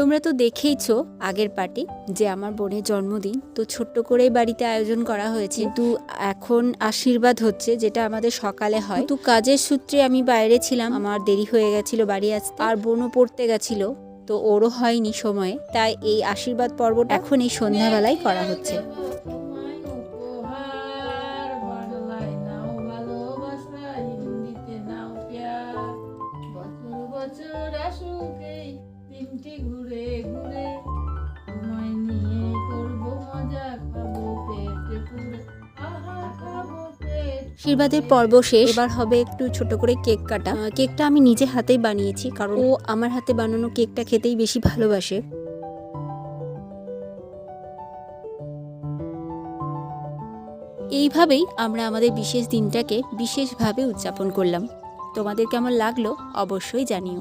তোমরা তো দেখেইছো আগের পার্টি যে আমার বোনের জন্মদিন, তো ছোট্ট করেই বাড়িতে আয়োজন করা হয়েছে। কিন্তু এখন আশীর্বাদ হচ্ছে, যেটা আমাদের সকালে হয়। তো কাজের সূত্রে আমি বাইরে ছিলাম, আমার দেরি হয়ে গেছিল বাড়ি আসতে, আর বোনও পড়তে গেছিল, তো ওরও হয়নি সময়ে। তাই এই আশীর্বাদ পর্বটা এখন এই সন্ধ্যাবেলায় করা হচ্ছে। আশীর্বাদের পর্ব শেষ, এবার হবে একটু ছোট করে কেক কাটা। কেকটা আমি নিজে হাতেই বানিয়েছি, কারণ ও আমার হাতে বানানো কেকটা খেতেই বেশি ভালোবাসে। এইভাবেই আমরা আমাদের বিশেষ দিনটাকে বিশেষভাবে উদযাপন করলাম। তোমাদের কেমন লাগলো অবশ্যই জানিও।